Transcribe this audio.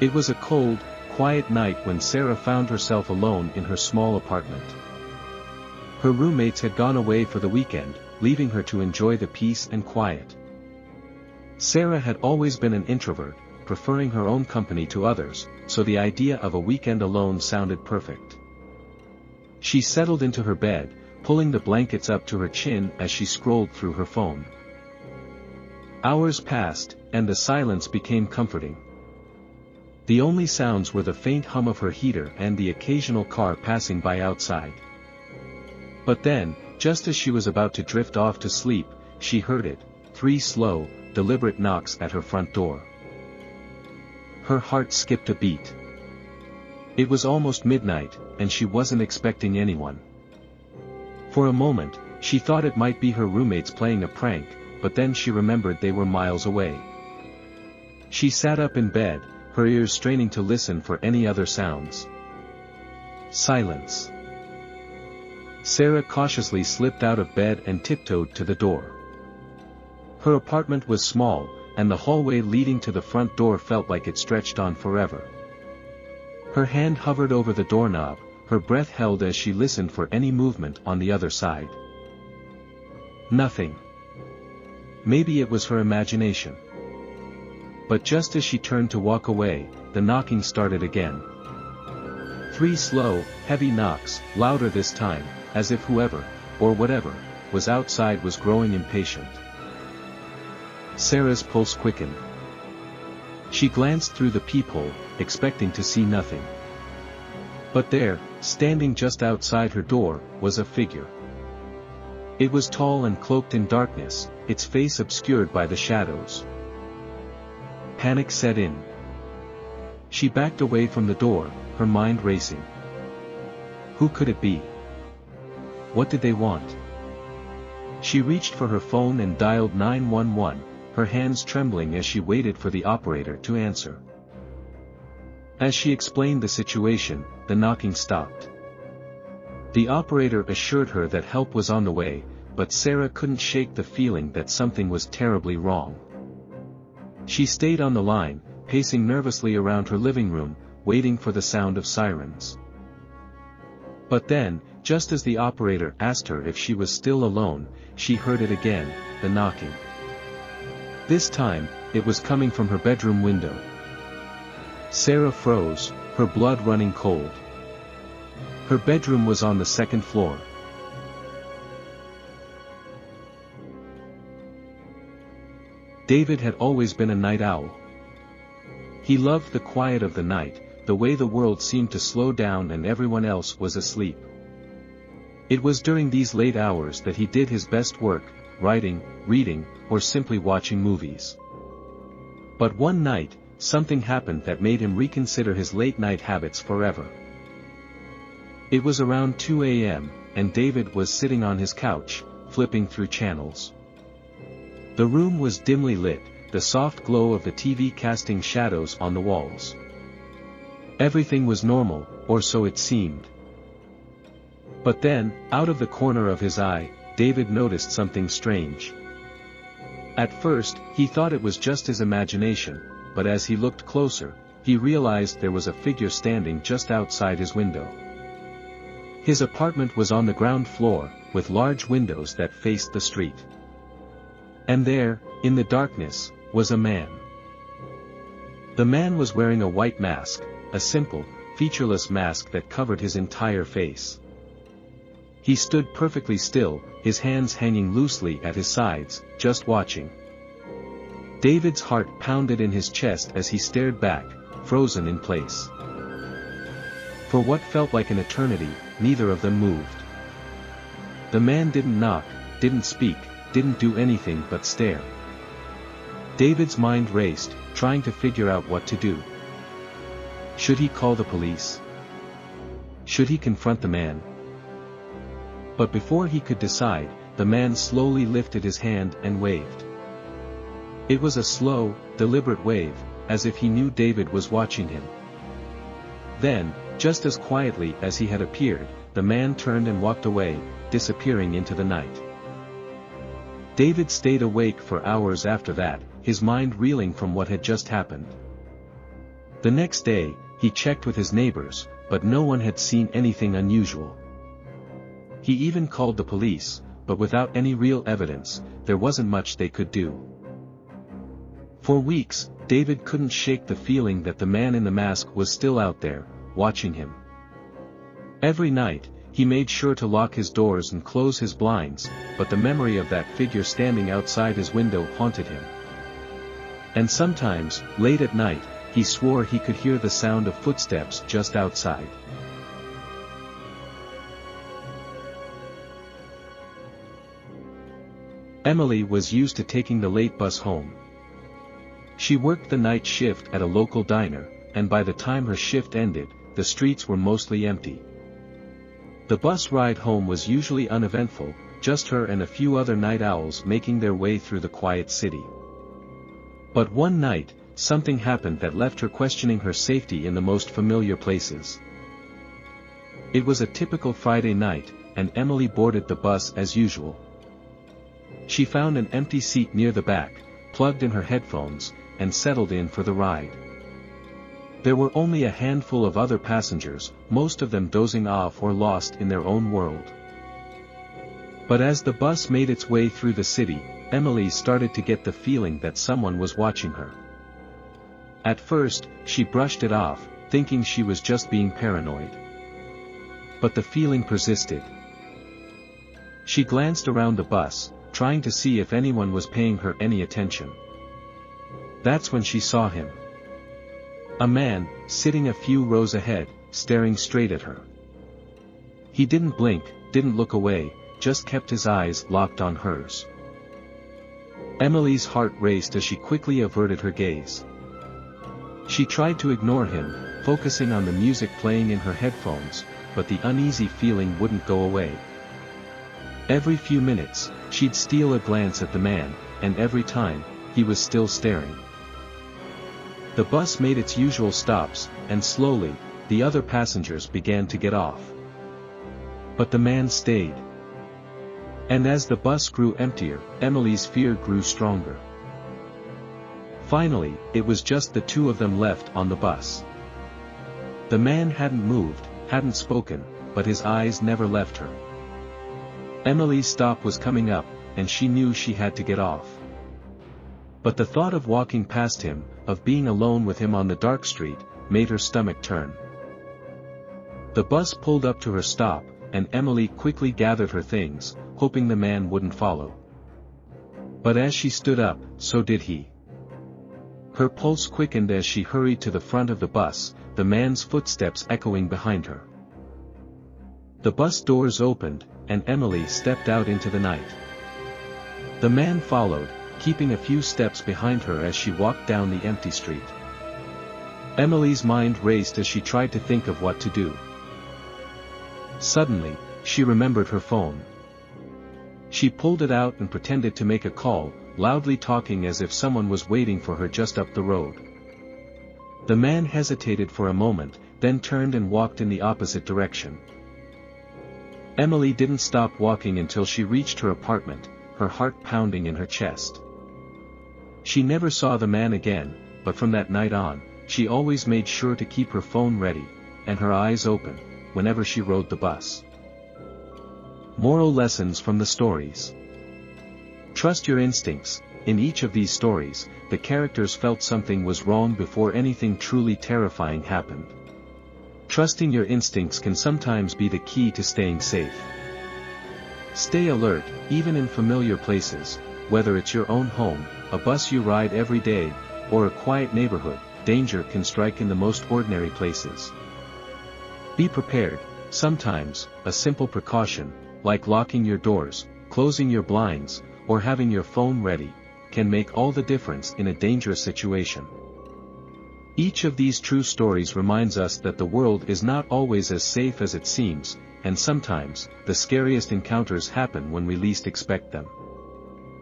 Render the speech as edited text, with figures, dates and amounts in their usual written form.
It was a cold, quiet night when Sarah found herself alone in her small apartment. Her roommates had gone away for the weekend, leaving her to enjoy the peace and quiet. Sarah had always been an introvert, preferring her own company to others, so the idea of a weekend alone sounded perfect. She settled into her bed, pulling the blankets up to her chin as she scrolled through her phone. Hours passed, and the silence became comforting. The only sounds were the faint hum of her heater and the occasional car passing by outside. But then, just as she was about to drift off to sleep, she heard it, 3 slow, deliberate knocks at her front door. Her heart skipped a beat. It was almost midnight, and she wasn't expecting anyone. For a moment, she thought it might be her roommates playing a prank, but then she remembered they were miles away. She sat up in bed, her ears straining to listen for any other sounds. Silence. Sarah cautiously slipped out of bed and tiptoed to the door. Her apartment was small, and the hallway leading to the front door felt like it stretched on forever. Her hand hovered over the doorknob, her breath held as she listened for any movement on the other side. Nothing. Maybe it was her imagination. But just as she turned to walk away, the knocking started again. 3 slow, heavy knocks, louder this time, as if whoever, or whatever, was outside was growing impatient. Sarah's pulse quickened. She glanced through the peephole, expecting to see nothing. But there, standing just outside her door, was a figure. It was tall and cloaked in darkness, its face obscured by the shadows. Panic set in. She backed away from the door, her mind racing. Who could it be? What did they want? She reached for her phone and dialed 911, her hands trembling as she waited for the operator to answer. As she explained the situation, the knocking stopped. The operator assured her that help was on the way, but Sarah couldn't shake the feeling that something was terribly wrong. She stayed on the line, pacing nervously around her living room, waiting for the sound of sirens. But then, just as the operator asked her if she was still alone, she heard it again, the knocking. This time, it was coming from her bedroom window. Sarah froze, her blood running cold. Her bedroom was on the 2nd floor. David had always been a night owl. He loved the quiet of the night, the way the world seemed to slow down and everyone else was asleep. It was during these late hours that he did his best work, writing, reading, or simply watching movies. But one night, something happened that made him reconsider his late-night habits forever. It was around 2 a.m., and David was sitting on his couch, flipping through channels. The room was dimly lit, the soft glow of the TV casting shadows on the walls. Everything was normal, or so it seemed. But then, out of the corner of his eye, David noticed something strange. At first, he thought it was just his imagination, but as he looked closer, he realized there was a figure standing just outside his window. His apartment was on the ground floor, with large windows that faced the street. And there, in the darkness, was a man. The man was wearing a white mask, a simple, featureless mask that covered his entire face. He stood perfectly still, his hands hanging loosely at his sides, just watching. David's heart pounded in his chest as he stared back, frozen in place. For what felt like an eternity, neither of them moved. The man didn't knock, didn't speak, didn't do anything but stare. David's mind raced, trying to figure out what to do. Should he call the police? Should he confront the man? But before he could decide, the man slowly lifted his hand and waved. It was a slow, deliberate wave, as if he knew David was watching him. Then, just as quietly as he had appeared, the man turned and walked away, disappearing into the night. David stayed awake for hours after that, his mind reeling from what had just happened. The next day, he checked with his neighbors, but no one had seen anything unusual. He even called the police, but without any real evidence, there wasn't much they could do. For weeks, David couldn't shake the feeling that the man in the mask was still out there, watching him. Every night, he made sure to lock his doors and close his blinds, but the memory of that figure standing outside his window haunted him. And sometimes, late at night, he swore he could hear the sound of footsteps just outside. Emily was used to taking the late bus home. She worked the night shift at a local diner, and by the time her shift ended, the streets were mostly empty. The bus ride home was usually uneventful, just her and a few other night owls making their way through the quiet city. But one night, something happened that left her questioning her safety in the most familiar places. It was a typical Friday night, and Emily boarded the bus as usual. She found an empty seat near the back, plugged in her headphones, and settled in for the ride. There were only a handful of other passengers, most of them dozing off or lost in their own world. But as the bus made its way through the city, Emily started to get the feeling that someone was watching her. At first, she brushed it off, thinking she was just being paranoid. But the feeling persisted. She glanced around the bus, trying to see if anyone was paying her any attention. That's when she saw him. A man, sitting a few rows ahead, staring straight at her. He didn't blink, didn't look away, just kept his eyes locked on hers. Emily's heart raced as she quickly averted her gaze. She tried to ignore him, focusing on the music playing in her headphones, but the uneasy feeling wouldn't go away. Every few minutes, she'd steal a glance at the man, and every time, he was still staring. The bus made its usual stops, and slowly, the other passengers began to get off. But the man stayed. And as the bus grew emptier, Emily's fear grew stronger. Finally, it was just the two of them left on the bus. The man hadn't moved, hadn't spoken, but his eyes never left her. Emily's stop was coming up, and she knew she had to get off. But the thought of walking past him, of being alone with him on the dark street, made her stomach turn. The bus pulled up to her stop, and Emily quickly gathered her things, hoping the man wouldn't follow. But as she stood up, so did he. Her pulse quickened as she hurried to the front of the bus, the man's footsteps echoing behind her. The bus doors opened, and Emily stepped out into the night. The man followed, keeping a few steps behind her as she walked down the empty street. Emily's mind raced as she tried to think of what to do. Suddenly, she remembered her phone. She pulled it out and pretended to make a call, loudly talking as if someone was waiting for her just up the road. The man hesitated for a moment, then turned and walked in the opposite direction. Emily didn't stop walking until she reached her apartment, her heart pounding in her chest. She never saw the man again, but from that night on, she always made sure to keep her phone ready, and her eyes open, whenever she rode the bus. Moral lessons from the stories. Trust your instincts. In each of these stories, the characters felt something was wrong before anything truly terrifying happened. Trusting your instincts can sometimes be the key to staying safe. Stay alert, even in familiar places, whether it's your own home, a bus you ride every day, or a quiet neighborhood. Danger can strike in the most ordinary places. Be prepared. Sometimes, a simple precaution, like locking your doors, closing your blinds, or having your phone ready, can make all the difference in a dangerous situation. Each of these true stories reminds us that the world is not always as safe as it seems, and sometimes, the scariest encounters happen when we least expect them.